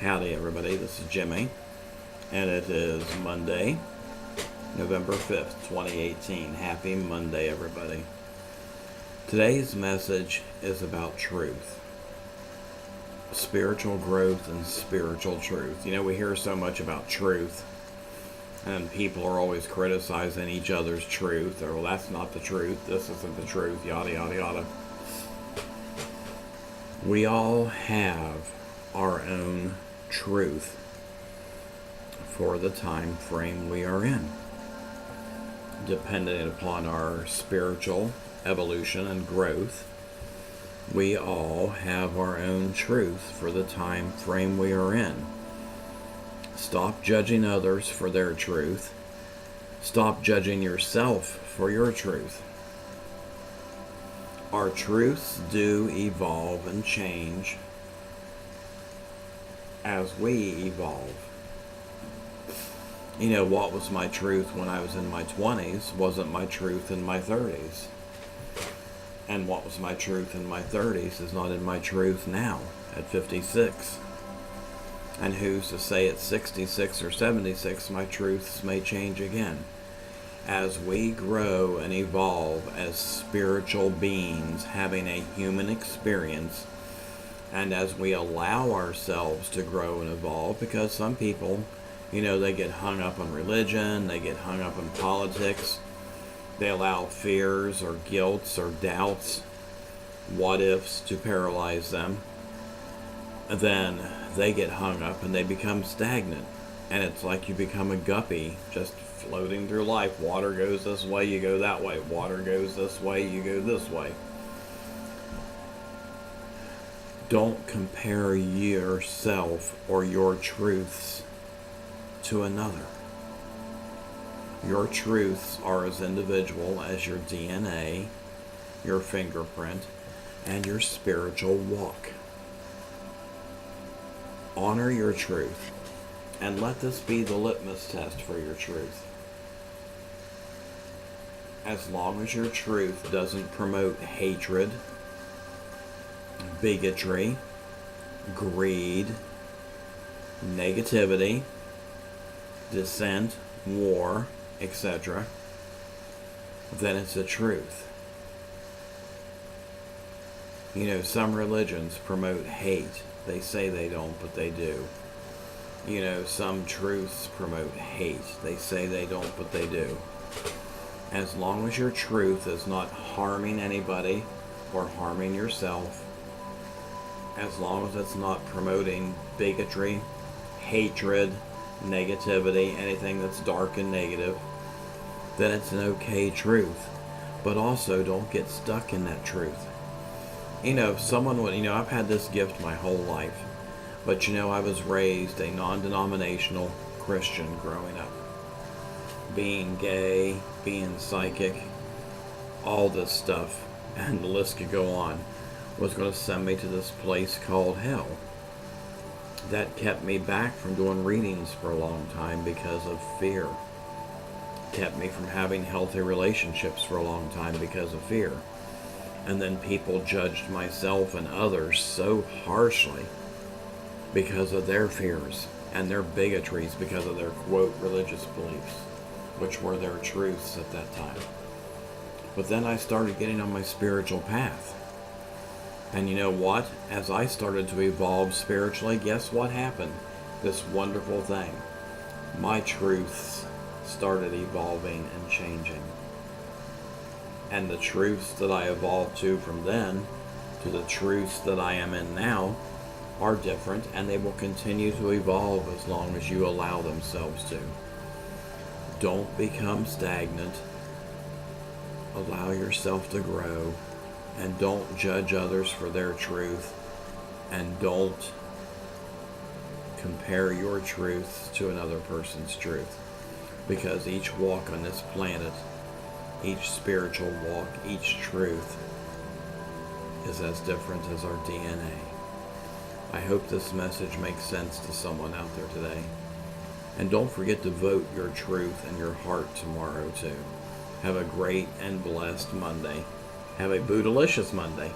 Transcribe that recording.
Howdy everybody, this is Jimmie, and it is Monday, November 5th, 2018. Happy Monday everybody. Today's message is about truth. Spiritual growth and spiritual truth. You know, we hear so much about truth, and people are always criticizing each other's truth, or well, that's not the truth, this isn't the truth, yada yada yada. We all have our own truth for the time frame we are in, depending upon our spiritual evolution and growth. We all have our own truth for the time frame we are in. Stop judging others for their truth. Stop judging yourself for your truth. Our truths do evolve and change as we evolve. You know, what was my truth when I was in my 20s wasn't my truth in my 30s. And what was my truth in my 30s is not in my truth now at 56. And who's to say at 66 or 76 my truths may change again. As we grow and evolve as spiritual beings having a human experience, and as we allow ourselves to grow and evolve, because some people, you know, they get hung up on religion, they get hung up on politics, they allow fears or guilts or doubts, what ifs to paralyze them, and then they get hung up and they become stagnant. And it's like you become a guppy just floating through life. Water goes this way, you go that way. Water goes this way, you go this way. Don't compare yourself or your truths to another. Your truths are as individual as your DNA, your fingerprint, and your spiritual walk. Honor your truth, and let this be the litmus test for your truth. As long as your truth doesn't promote hatred, bigotry, greed, negativity, dissent, war, etc., then it's a truth. You know, some religions promote hate. They say they don't, but they do. You know, some truths promote hate. They say they don't, but they do. As long as your truth is not harming anybody or harming yourself, as long as it's not promoting bigotry, hatred, negativity, anything that's dark and negative, then it's an okay truth. But also, don't get stuck in that truth. You know, if someone would, you know, I've had this gift my whole life, but you know, I was raised a non-denominational Christian growing up. Being gay, being psychic, all this stuff, and the list could go on, was going to send me to this place called hell. That kept me back from doing readings for a long time because of fear. Kept me from having healthy relationships for a long time because of fear. And then people judged myself and others so harshly because of their fears and their bigotries, because of their, quote, religious beliefs, which were their truths at that time. But then I started getting on my spiritual path. And you know what? As I started to evolve spiritually, guess what happened? This wonderful thing. My truths started evolving and changing. And the truths that I evolved to from then to the truths that I am in now are different, and they will continue to evolve as long as you allow themselves to. Don't become stagnant. Allow yourself to grow, and don't judge others for their truth, and don't compare your truth to another person's truth, because each walk on this planet, each spiritual walk, each truth is as different as our DNA. I hope this message makes sense to someone out there today. And don't forget to vote your truth and your heart tomorrow too. Have a great and blessed Monday. Have a boodalicious Monday.